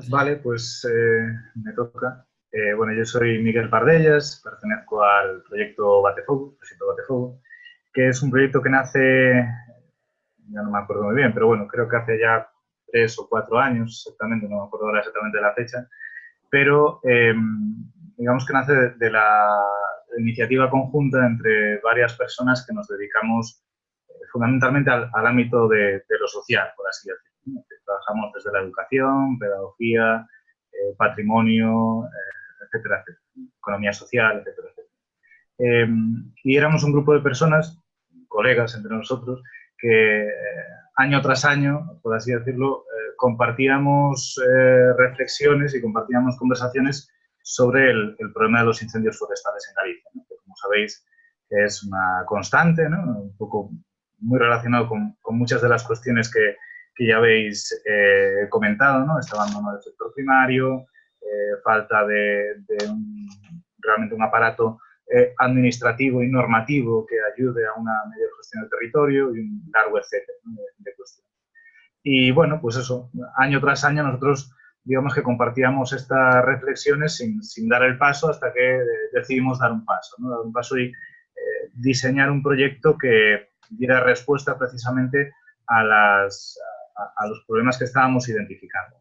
Vale, pues me toca. Bueno, yo soy Miguel Pardellas, pertenezco al proyecto Batefuego, que es un proyecto que nace, ya no me acuerdo muy bien, pero bueno, creo que hace ya 3 o 4 años exactamente, no me acuerdo ahora exactamente de la fecha, pero digamos que nace de la iniciativa conjunta entre varias personas que nos dedicamos fundamentalmente al ámbito de lo social, por así decirlo, ¿no? Trabajamos desde la educación, pedagogía, patrimonio, etcétera, etcétera, economía social, etcétera, etcétera. Eh, y éramos un grupo de personas, colegas entre nosotros, que año tras año, por así decirlo, compartíamos reflexiones y compartíamos conversaciones sobre el problema de los incendios forestales en Galicia, ¿no? Que, como sabéis, es una constante, ¿no? Un poco muy relacionado con muchas de las cuestiones que ya habéis comentado, ¿no? Este abandono del sector primario, falta realmente un aparato administrativo y normativo que ayude a una mejor gestión del territorio y un largo etcétera, ¿no? de cuestiones. Y bueno, pues eso, año tras año nosotros digamos que compartíamos estas reflexiones sin dar el paso hasta que decidimos dar un paso, ¿no? Dar un paso y diseñar un proyecto que diera respuesta precisamente a los problemas que estábamos identificando.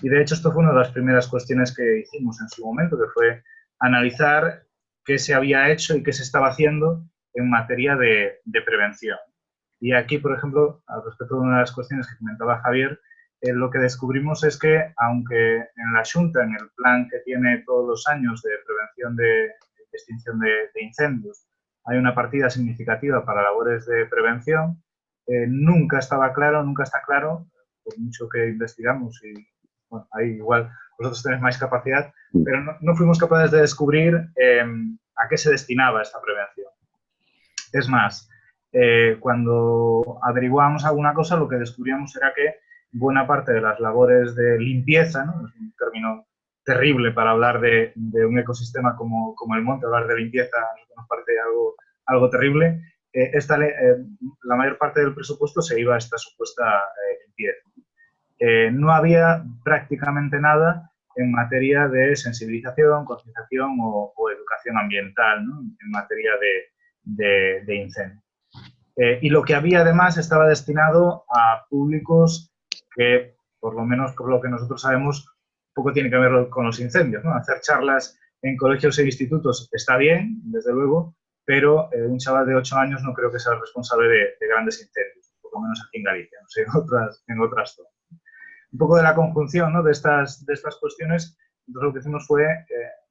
Y de hecho esto fue una de las primeras cuestiones que hicimos en su momento, que fue analizar qué se había hecho y qué se estaba haciendo en materia de prevención. Y aquí, por ejemplo, al respecto de una de las cuestiones que comentaba Javier, lo que descubrimos es que, aunque en la Xunta, en el plan que tiene todos los años de prevención de extinción de incendios, hay una partida significativa para labores de prevención, nunca estaba claro, nunca está claro, por mucho que investigamos y bueno, ahí igual vosotros tenéis más capacidad, pero no fuimos capaces de descubrir a qué se destinaba esta prevención. Es más, cuando averiguábamos alguna cosa, lo que descubríamos era que buena parte de las labores de limpieza, ¿no? Es un término terrible para hablar de un ecosistema como el monte, hablar de limpieza nos parece algo terrible. La mayor parte del presupuesto se iba a esta supuesta limpieza. No había prácticamente nada en materia de sensibilización, concienciación o educación ambiental, ¿no? En materia de incendios. Y lo que había además estaba destinado a públicos que, por lo menos por lo que nosotros sabemos, poco tiene que ver con los incendios, ¿no? Hacer charlas en colegios e institutos está bien, desde luego, pero un chaval de 8 años no creo que sea el responsable de grandes incendios, por lo menos aquí en Galicia, no sé, en otras zonas. Un poco de la conjunción, ¿no? de estas cuestiones, entonces lo que hicimos fue,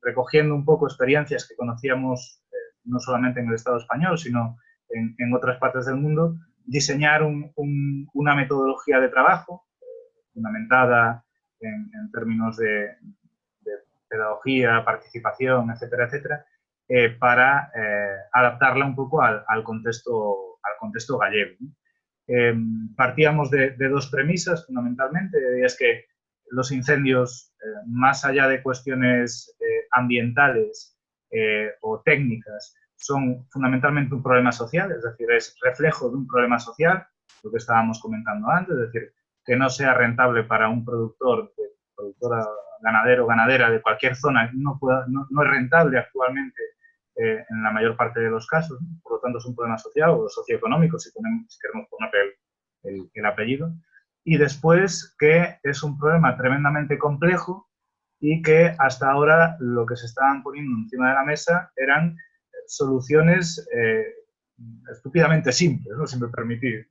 recogiendo un poco experiencias que conocíamos no solamente en el Estado español, sino en otras partes del mundo, diseñar una metodología de trabajo fundamentada términos de pedagogía, participación, etcétera, etcétera, para adaptarla un poco al contexto gallego, ¿no? Partíamos de dos premisas fundamentalmente, y es que los incendios, más allá de cuestiones ambientales o técnicas, son fundamentalmente un problema social, es decir, es reflejo de un problema social, lo que estábamos comentando antes, es decir, que no sea rentable para un productora ganadero o ganadera de cualquier zona, no es rentable actualmente en la mayor parte de los casos, ¿no? Por lo tanto es un problema social o socioeconómico, si queremos poner el apellido. Y después que es un problema tremendamente complejo y que hasta ahora lo que se estaban poniendo encima de la mesa eran soluciones estúpidamente simples, ¿no? Si me permitís,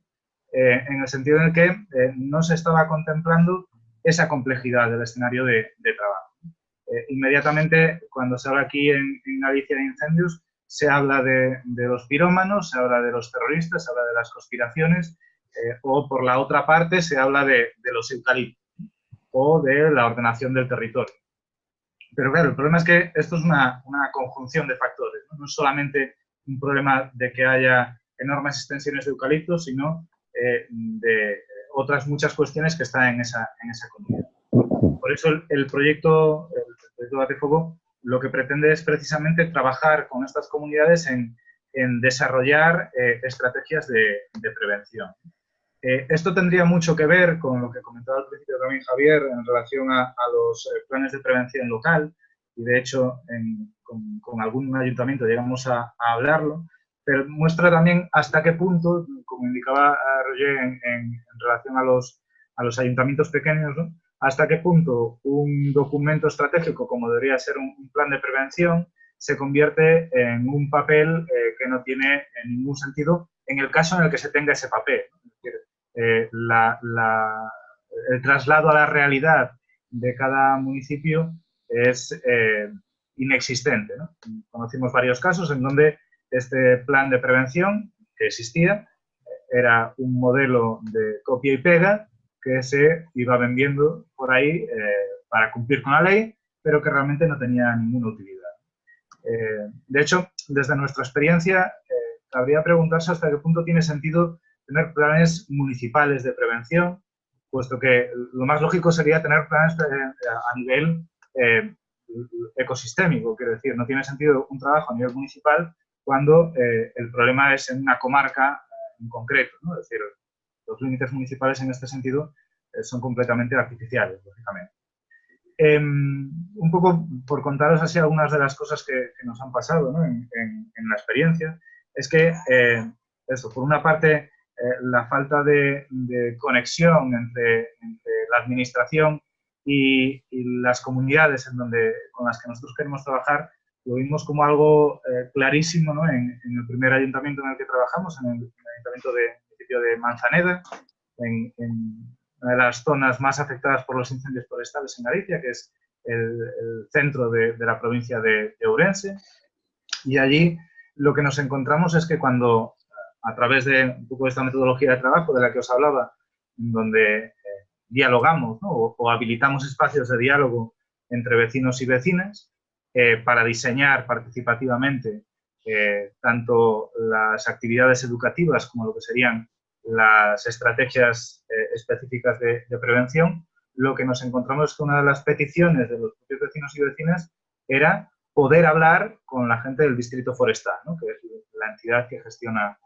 en el sentido en el que no se estaba contemplando esa complejidad del escenario de trabajo. Inmediatamente, cuando se habla aquí en Galicia de incendios, se habla de los pirómanos, se habla de los terroristas, se habla de las conspiraciones, o por la otra parte se habla de los eucaliptos o de la ordenación del territorio. Pero claro, el problema es que esto es una conjunción de factores, ¿no? No es solamente un problema de que haya enormes extensiones de eucaliptos, sino de otras muchas cuestiones que están en esa comunidad. Por eso el proyecto Batefuego lo que pretende es precisamente trabajar con estas comunidades en desarrollar estrategias de prevención. Esto tendría mucho que ver con lo que comentaba al principio también Javier en relación a los planes de prevención local, y de hecho con algún ayuntamiento llegamos a hablarlo, pero muestra también hasta qué punto, como indicaba Roger en relación a los ayuntamientos pequeños, ¿no? Hasta qué punto un documento estratégico como debería ser un plan de prevención se convierte en un papel que no tiene ningún sentido en el caso en el que se tenga ese papel, ¿no? Es decir, el traslado a la realidad de cada municipio es inexistente, ¿no? Conocimos varios casos en donde este plan de prevención que existía era un modelo de copia y pega que se iba vendiendo por ahí para cumplir con la ley, pero que realmente no tenía ninguna utilidad. De hecho, desde nuestra experiencia, cabría preguntarse hasta qué punto tiene sentido tener planes municipales de prevención, puesto que lo más lógico sería tener planes a nivel ecosistémico, quiero decir, no tiene sentido un trabajo a nivel municipal cuando el problema es en una comarca en concreto, ¿no? Es decir, los límites municipales en este sentido son completamente artificiales, lógicamente. Un poco por contaros así algunas de las cosas que nos han pasado, ¿no? en la experiencia, es que, eso, por una parte, la falta de conexión entre la administración y las comunidades con las que nosotros queremos trabajar, lo vimos como algo clarísimo, ¿no? en el primer ayuntamiento en el que trabajamos, en el ayuntamiento municipio de Manzaneda, en una de las zonas más afectadas por los incendios forestales en Galicia, que es el centro de la provincia de Ourense. Y allí lo que nos encontramos es que cuando, a través de un poco esta metodología de trabajo de la que os hablaba, donde dialogamos, ¿no? o habilitamos espacios de diálogo entre vecinos y vecinas para diseñar participativamente tanto las actividades educativas como lo que serían las estrategias específicas de prevención, lo que nos encontramos es que una de las peticiones de los propios vecinos y vecinas era poder hablar con la gente del distrito forestal, ¿no? que es la entidad que gestiona.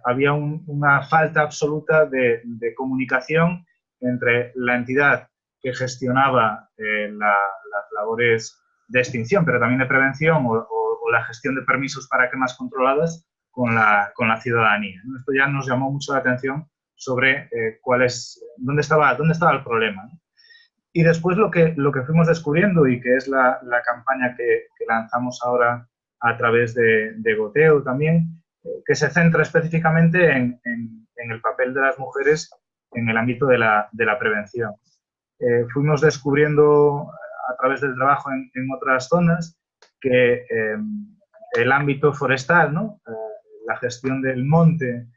Había una falta absoluta de comunicación entre la entidad que gestionaba las labores de extinción, pero también de prevención o la gestión de permisos para quemas controladas con la ciudadanía. Esto ya nos llamó mucho la atención sobre dónde estaba el problema, ¿no? Y después lo que fuimos descubriendo y que es la campaña que lanzamos ahora a través de Goteo también, que se centra específicamente en el papel de las mujeres en el ámbito de la prevención. Fuimos descubriendo a través del trabajo en otras zonas que el ámbito forestal, ¿no? La gestión del monte,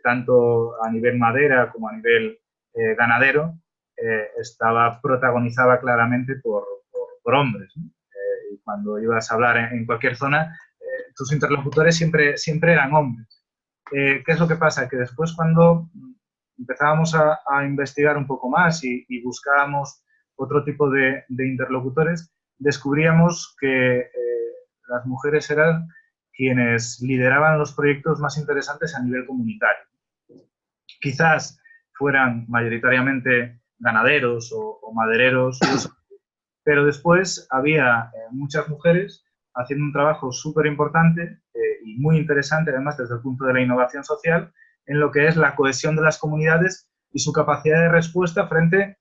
tanto a nivel madera como a nivel ganadero, estaba protagonizada claramente por hombres, ¿no? Y cuando ibas a hablar en cualquier zona, tus interlocutores siempre eran hombres. ¿Qué es lo que pasa? Que después cuando empezábamos a investigar un poco más y buscábamos otro tipo de interlocutores, descubríamos que las mujeres eran quienes lideraban los proyectos más interesantes a nivel comunitario. Quizás fueran mayoritariamente ganaderos o madereros, pero después había muchas mujeres haciendo un trabajo súper importante y muy interesante, además, desde el punto de la innovación social, en lo que es la cohesión de las comunidades y su capacidad de respuesta frente a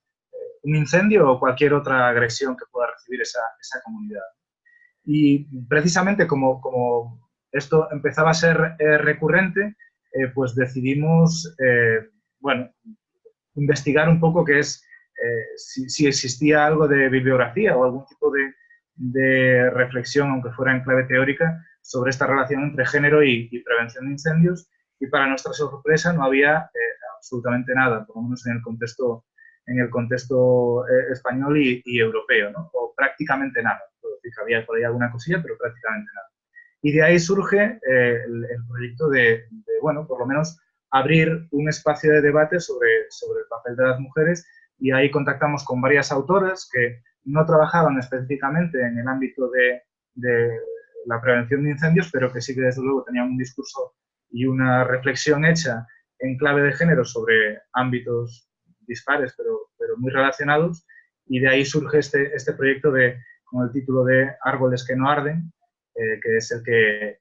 un incendio o cualquier otra agresión que pueda recibir esa comunidad. Y precisamente como esto empezaba a ser recurrente, pues decidimos, bueno, investigar un poco qué es, si existía algo de bibliografía o algún tipo de reflexión, aunque fuera en clave teórica, sobre esta relación entre género y prevención de incendios. Y para nuestra sorpresa no había absolutamente nada, por lo menos en el contexto español y europeo, ¿no? O prácticamente nada. Había por ahí alguna cosilla, pero prácticamente nada. Y de ahí surge el proyecto de, bueno, por lo menos abrir un espacio de debate sobre el papel de las mujeres, y ahí contactamos con varias autoras que no trabajaban específicamente en el ámbito de la prevención de incendios, pero que sí que desde luego tenían un discurso y una reflexión hecha en clave de género sobre ámbitos dispares, pero muy relacionados, y de ahí surge este proyecto con el título de Árboles que no arden, que es el que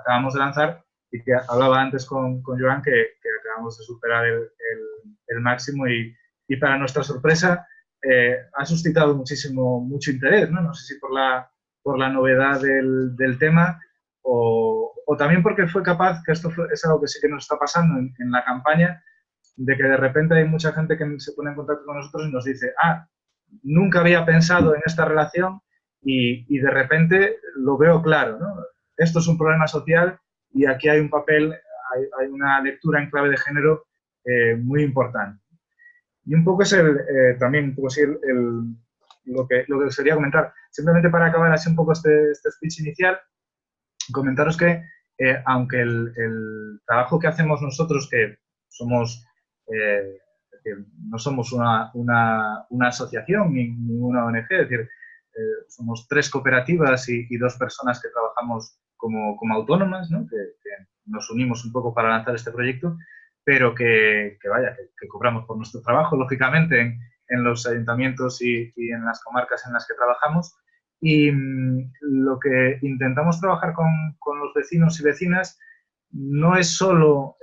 acabamos de lanzar, y que hablaba antes con Joan que acabamos de superar el máximo y para nuestra sorpresa ha suscitado mucho interés, ¿no? No sé si por la novedad del tema o también porque fue capaz, que esto es algo que sí que nos está pasando en la campaña, de que de repente hay mucha gente que se pone en contacto con nosotros y nos dice, nunca había pensado en esta relación y de repente lo veo claro, ¿no? Esto es un problema social y aquí hay un papel, hay una lectura en clave de género muy importante. Y un poco es también un poco así lo que os quería comentar. Simplemente para acabar así un poco este speech inicial, comentaros que aunque el trabajo que hacemos nosotros, que somos, que no somos una asociación ni una ONG, es decir, somos 3 cooperativas y 2 personas que trabajamos como autónomas, ¿no? que nos unimos un poco para lanzar este proyecto, pero que cobramos por nuestro trabajo, lógicamente, en los ayuntamientos y en las comarcas en las que trabajamos. Y lo que intentamos trabajar con los vecinos y vecinas no es solo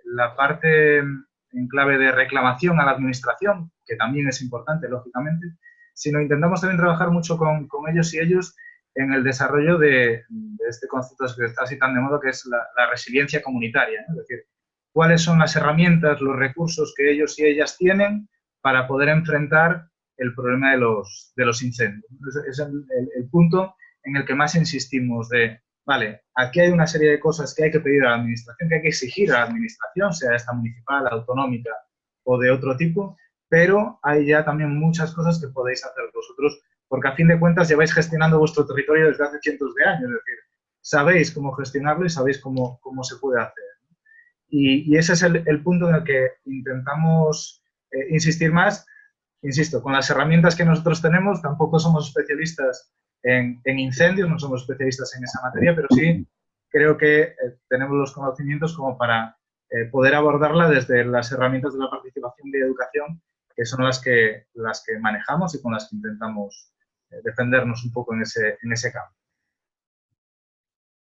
la parte en clave de reclamación a la administración, que también es importante, lógicamente, sino intentamos también trabajar mucho con ellos y ellos en el desarrollo de este concepto que está así tan de moda, que es la resiliencia comunitaria, ¿no? Es decir, cuáles son las herramientas, los recursos que ellos y ellas tienen para poder enfrentar el problema de los incendios. Es el punto en el que más insistimos vale, aquí hay una serie de cosas que hay que pedir a la administración, que hay que exigir a la administración, sea esta municipal, autonómica o de otro tipo, pero hay ya también muchas cosas que podéis hacer vosotros, porque a fin de cuentas lleváis gestionando vuestro territorio desde hace cientos de años, es decir, sabéis cómo gestionarlo y sabéis cómo se puede hacer. Y ese es el punto en el que intentamos insistir más. Insisto, con las herramientas que nosotros tenemos, tampoco somos especialistas en incendios, no somos especialistas en esa materia, pero sí creo que tenemos los conocimientos como para poder abordarla desde las herramientas de la participación y educación, que son las que manejamos y con las que intentamos defendernos un poco en ese campo.